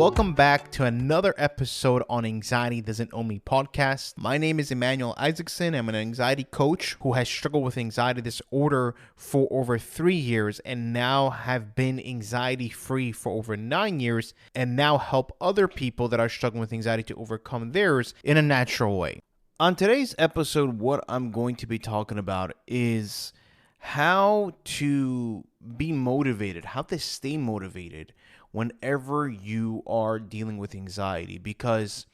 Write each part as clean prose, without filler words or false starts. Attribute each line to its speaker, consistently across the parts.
Speaker 1: welcome back to another episode on Anxiety Doesn't Own Me podcast. My name is Emmanuel Isaacson. I'm an anxiety coach who has struggled with anxiety disorder for over 3 years and now have been anxiety free for over 9 years and now help other people that are struggling with anxiety to overcome theirs in a natural way. On today's episode, what I'm going to be talking about is how to be motivated, how to stay motivated whenever you are dealing with anxiety. Because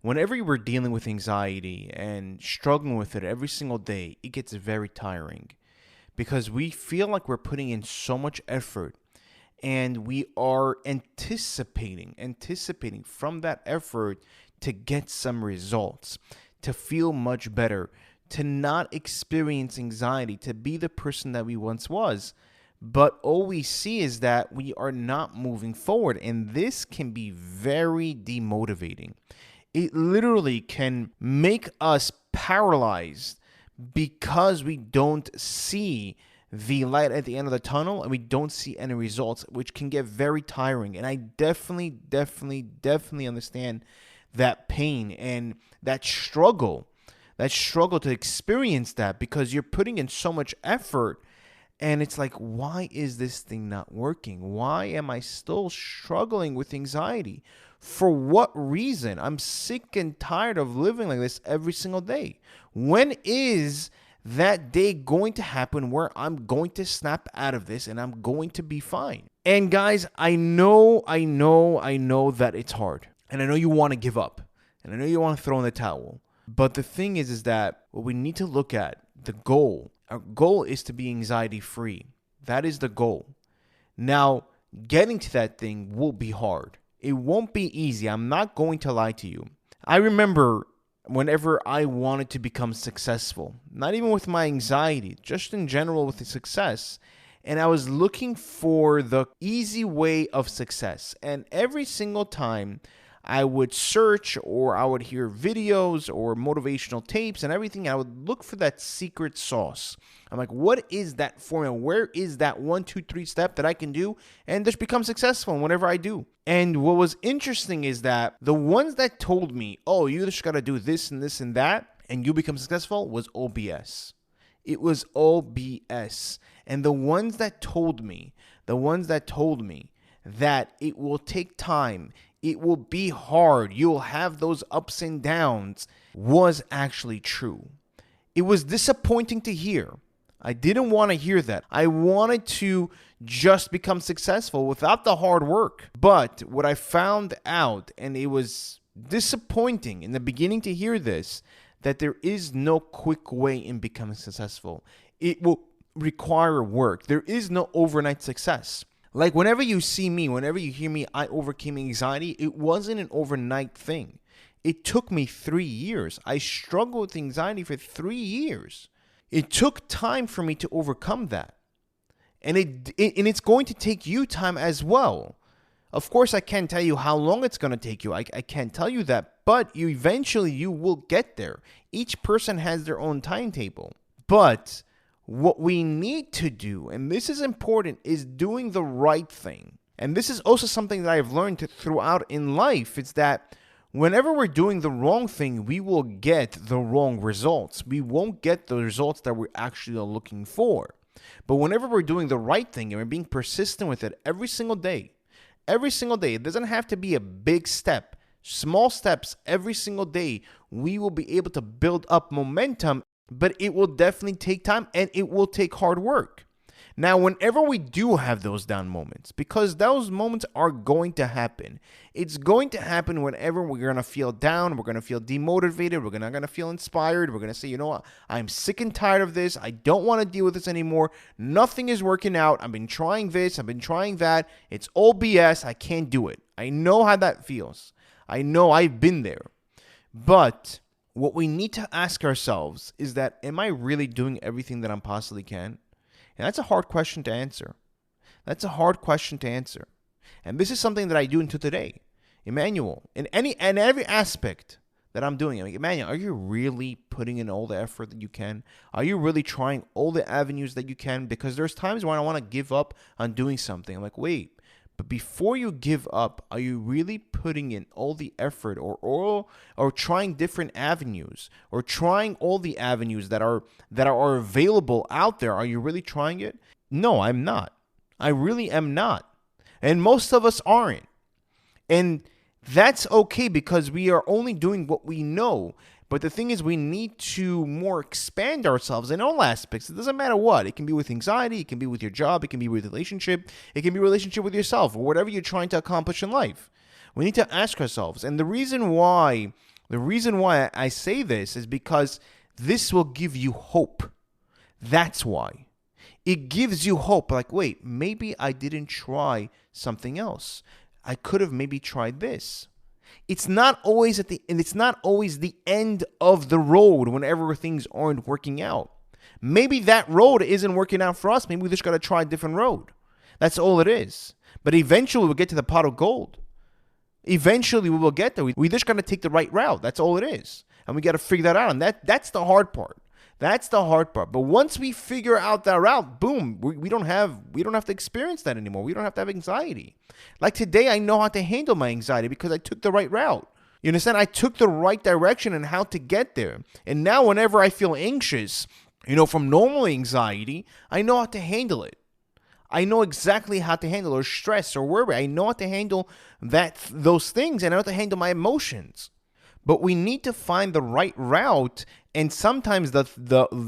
Speaker 1: whenever you are dealing with anxiety and struggling with it every single day, it gets very tiring because we feel like we're putting in so much effort and we are anticipating from that effort to get some results, to feel much better, to not experience anxiety, to be the person that we once was. But all we see is that we are not moving forward, and this can be very demotivating. It literally can make us paralyzed because we don't see the light at the end of the tunnel and we don't see any results, which can get very tiring. And I definitely understand that pain and that struggle to experience that, because you're putting in so much effort and it's like, why is this thing not working? Why am I still struggling with anxiety? For what reason? I'm sick and tired of living like this every single day. When is that day going to happen where I'm going to snap out of this and I'm going to be fine? And guys, I know that it's hard. And I know you want to give up. And I know you want to throw in the towel. But the thing is that what we need to look at, the goal. Our goal is to be anxiety free. That is the goal. Now, getting to that thing will be hard. It won't be easy. I'm not going to lie to you. I remember whenever I wanted to become successful, not even with my anxiety, just in general with the success, and I was looking for the easy way of success. And every single time I would search or I would hear videos or motivational tapes and everything, I would look for that secret sauce. I'm like, what is that formula? Where is that 1, 2, 3 step that I can do and just become successful in whatever I do? And what was interesting is that the ones that told me, oh, you just got to do this and this and that and you become successful, was all BS. It was all BS. And the ones that told me that it will take time, it will be hard, you'll have those ups and downs, was actually true. It was disappointing to hear. I didn't want to hear that. I wanted to just become successful without the hard work. But what I found out, and it was disappointing in the beginning to hear this, that there is no quick way in becoming successful. It will require work. There is no overnight success. Like whenever you see me, whenever you hear me, I overcame anxiety, it wasn't an overnight thing. It took me 3 years. I struggled with anxiety for 3 years. It took time for me to overcome that. And it's going to take you time as well. Of course, I can't tell you how long it's going to take you. I can't tell you that. But eventually you will get there. Each person has their own timetable. But what we need to do, and this is important, is doing the right thing. And this is also something that I've learned throughout in life. It's that whenever we're doing the wrong thing, we will get the wrong results. We won't get the results that we're actually looking for. But whenever we're doing the right thing and we're being persistent with it every single day, it doesn't have to be a big step. Small steps every single day, we will be able to build up momentum. But it will definitely take time and it will take hard work. Now, whenever we do have those down moments, because those moments are going to happen, it's going to happen whenever we're going to feel down, we're going to feel demotivated, we're not going to feel inspired, we're going to say, you know what, I'm sick and tired of this, I don't want to deal with this anymore, nothing is working out, I've been trying this, I've been trying that, it's all BS, I can't do it. I know how that feels. I know I've been there. But what we need to ask ourselves is that, am I really doing everything that I possibly can? And that's a hard question to answer. And this is something that I do until today. Emmanuel, in every aspect that I'm doing, I'm like, Emmanuel, are you really putting in all the effort that you can? Are you really trying all the avenues that you can? Because there's times when I want to give up on doing something. I'm like, wait, But before you give up, are you really putting in all the effort or trying different avenues or trying all the avenues that are available out there? Are you really trying it? No, I'm not. I really am not. And most of us aren't. And that's okay because we are only doing what we know. But the thing is, we need to more expand ourselves in all aspects. It doesn't matter what. It can be with anxiety. It can be with your job. It can be with relationship. It can be relationship with yourself or whatever you're trying to accomplish in life. We need to ask ourselves. And the reason why I say this is because this will give you hope. That's why. It gives you hope. Like, wait, maybe I didn't try something else. I could have maybe tried this. It's not always the end of the road whenever things aren't working out. Maybe that road isn't working out for us. Maybe we just got to try a different road. That's all it is. But eventually we'll get to the pot of gold. Eventually we will get there. We just got to take the right route. That's all it is. And we got to figure that out. And that's the hard part. That's the hard part. But once we figure out that route, boom, we don't have to experience that anymore. We don't have to have anxiety. Like today, I know how to handle my anxiety because I took the right route. You understand? I took the right direction and how to get there. And now whenever I feel anxious, from normal anxiety, I know how to handle it. I know exactly how to handle or stress or worry. I know how to handle those things, and I know how to handle my emotions. But we need to find the right route, and sometimes the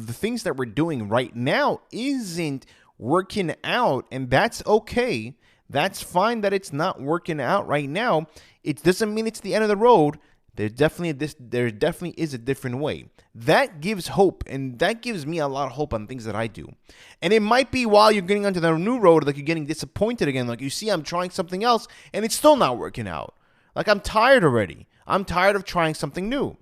Speaker 1: things that we're doing right now isn't working out, and that's okay. That's fine that it's not working out right now. It doesn't mean it's the end of the road. There definitely is a different way. That gives hope, and that gives me a lot of hope on things that I do. And it might be while you're getting onto the new road, like you're getting disappointed again. Like you see, I'm trying something else, and it's still not working out. Like I'm tired already. I'm tired of trying something new.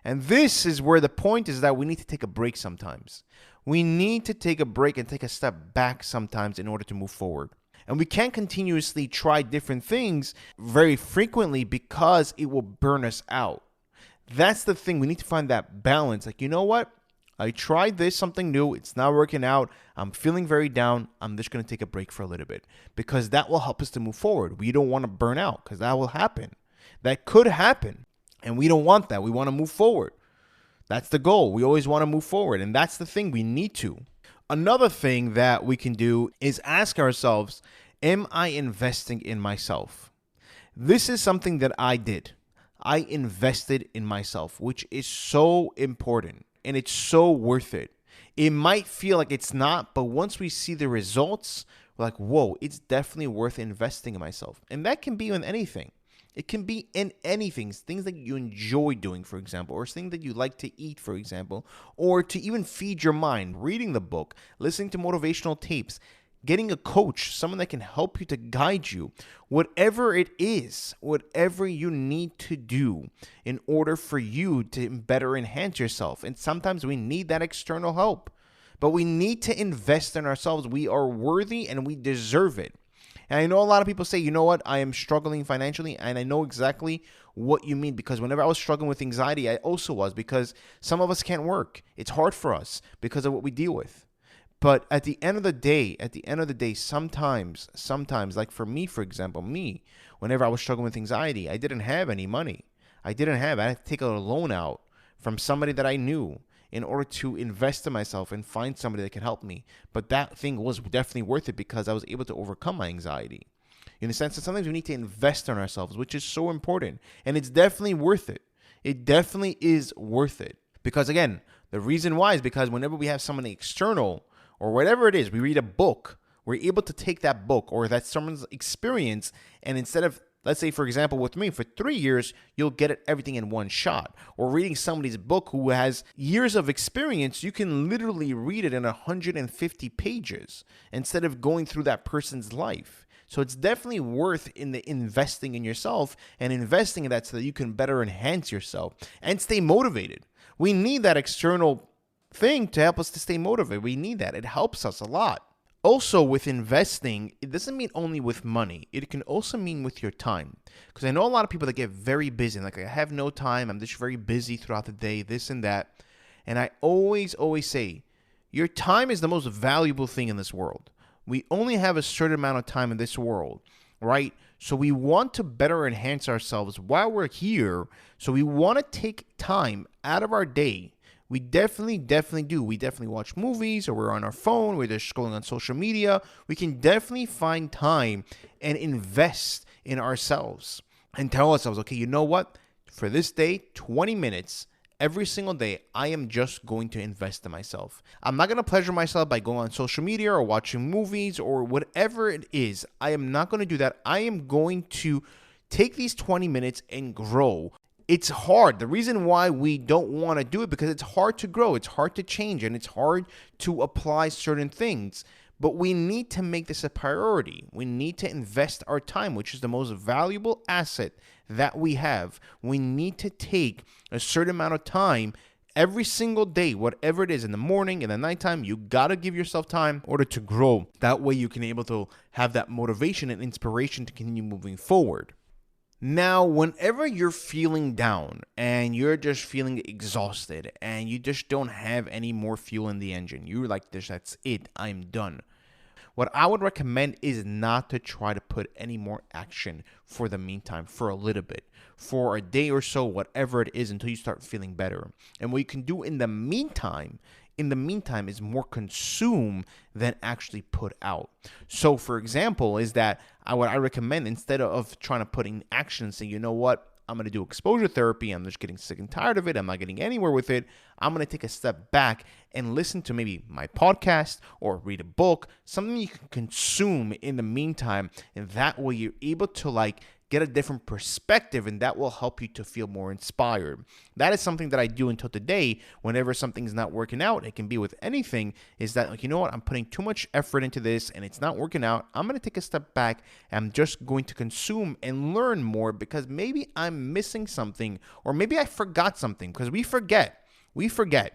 Speaker 1: And this is where the point is that we need to take a break sometimes. We need to take a break and take a step back sometimes in order to move forward. And we can't continuously try different things very frequently because it will burn us out. That's the thing. We need to find that balance. Like, you know what? I tried this, something new. It's not working out. I'm feeling very down. I'm just going to take a break for a little bit because that will help us to move forward. We don't want to burn out because that will happen. That could happen. And we don't want that. We want to move forward. That's the goal. We always want to move forward. And that's the thing. We need to. Another thing that we can do is ask ourselves, am I investing in myself? This is something that I did. I invested in myself, which is so important and it's so worth it. It might feel like it's not, but once we see the results, we're like, whoa, it's definitely worth investing in myself. And that can be in anything. It can be in anything, things that you enjoy doing, for example, or things that you like to eat, for example, or to even feed your mind, reading the book, listening to motivational tapes, getting a coach, someone that can help you to guide you, whatever it is, whatever you need to do in order for you to better enhance yourself. And sometimes we need that external help, but we need to invest in ourselves. We are worthy and we deserve it. And I know a lot of people say, you know what, I am struggling financially, and I know exactly what you mean, because whenever I was struggling with anxiety, I also was, because some of us can't work. It's hard for us because of what we deal with. But at the end of the day, sometimes, like for me, for example, whenever I was struggling with anxiety, I didn't have any money. I had to take a loan out from somebody that I knew in order to invest in myself and find somebody that can help me. But that thing was definitely worth it because I was able to overcome my anxiety. In the sense that sometimes we need to invest in ourselves, which is so important. And it's definitely worth it. It definitely is worth it. Because again, the reason why is because whenever we have someone external or whatever it is, we read a book, we're able to take that book or that someone's experience, and instead of, let's say, for example, with me, for 3 years, you'll get everything in one shot. Or reading somebody's book who has years of experience, you can literally read it in 150 pages instead of going through that person's life. So it's definitely worth investing in yourself and investing in that so that you can better enhance yourself and stay motivated. We need that external thing to help us to stay motivated. We need that. It helps us a lot. Also, with investing, it doesn't mean only with money. It can also mean with your time. Because I know a lot of people that get very busy. Like, I have no time. I'm just very busy throughout the day, this and that. And I always say, your time is the most valuable thing in this world. We only have a certain amount of time in this world. right? So we want to better enhance ourselves while we're here. So we want to take time out of our day. We definitely do. We definitely watch movies, or we're on our phone, we're just scrolling on social media. We can definitely find time and invest in ourselves and tell ourselves, okay, you know what? For this day, 20 minutes every single day, I am just going to invest in myself. I'm not going to pleasure myself by going on social media or watching movies or whatever it is. I am not going to do that. I am going to take these 20 minutes and grow. It's hard. The reason why we don't want to do it, because it's hard to grow, it's hard to change, and it's hard to apply certain things. But we need to make this a priority. We need to invest our time, which is the most valuable asset that we have. We need to take a certain amount of time every single day, whatever it is, in the morning, in the nighttime. You got to give yourself time in order to grow. That way you can be able to have that motivation and inspiration to continue moving forward. Now, whenever you're feeling down and you're just feeling exhausted and you just don't have any more fuel in the engine, you're like, that's it, I'm done. What I would recommend is not to try to put any more action for the meantime, for a little bit, for a day or so, whatever it is, until you start feeling better. And what you can do in the meantime is more consume than actually put out. So for example, is that what I recommend, instead of trying to put in action and say, you know what, I'm going to do exposure therapy, I'm just getting sick and tired of it, I'm not getting anywhere with it, I'm going to take a step back and listen to maybe my podcast or read a book, something you can consume in the meantime, and that way you're able to get a different perspective, and that will help you to feel more inspired. That is something that I do until today. Whenever something's not working out, it can be with anything, is that, you know what, I'm putting too much effort into this and it's not working out. I'm going to take a step back. I'm just going to consume and learn more, because maybe I'm missing something, or maybe I forgot something, because we forget.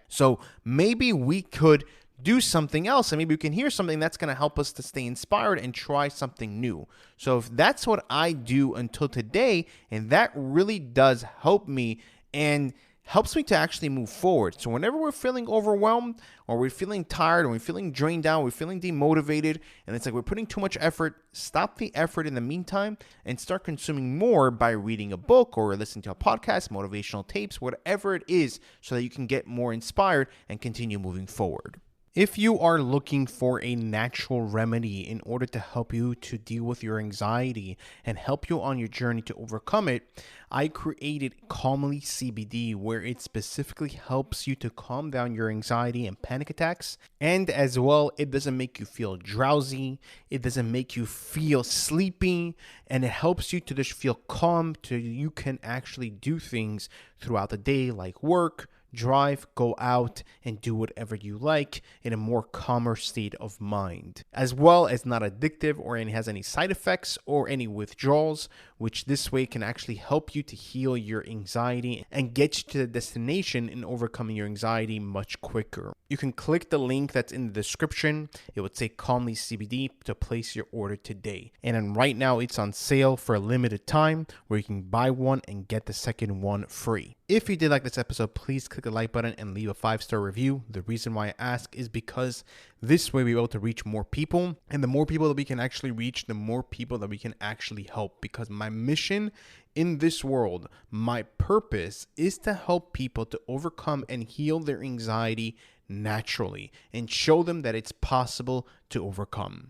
Speaker 1: So maybe we could do something else, and maybe we can hear something that's going to help us to stay inspired and try something new. So if that's what I do until today, and that really does help me and helps me to actually move forward. So whenever we're feeling overwhelmed, or we're feeling tired, or we're feeling drained down, we're feeling demotivated, and it's like we're putting too much effort, stop the effort in the meantime and start consuming more by reading a book or listening to a podcast, motivational tapes, whatever it is, so that you can get more inspired and continue moving forward. If you are looking for a natural remedy in order to help you to deal with your anxiety and help you on your journey to overcome it, I created Calmly CBD, where it specifically helps you to calm down your anxiety and panic attacks. And as well, it doesn't make you feel drowsy, it doesn't make you feel sleepy, and it helps you to just feel calm so you can actually do things throughout the day, like work, drive, go out, and do whatever you like in a more calmer state of mind, as well as not addictive or has any side effects or any withdrawals, which this way can actually help you to heal your anxiety and get you to the destination in overcoming your anxiety much quicker. You can click the link that's in the description. It would say Calmly CBD to place your order today. And then right now it's on sale for a limited time, where you can buy one and get the second one free. If you did like this episode, please click the like button and leave a 5-star review. The reason why I ask is because this way we're able to reach more people, and the more people that we can actually reach, the more people that we can actually help. Because my mission in this world, my purpose, is to help people to overcome and heal their anxiety naturally and show them that it's possible to overcome.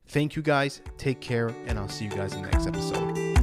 Speaker 1: Thank you guys, take care, and I'll see you guys in the next episode.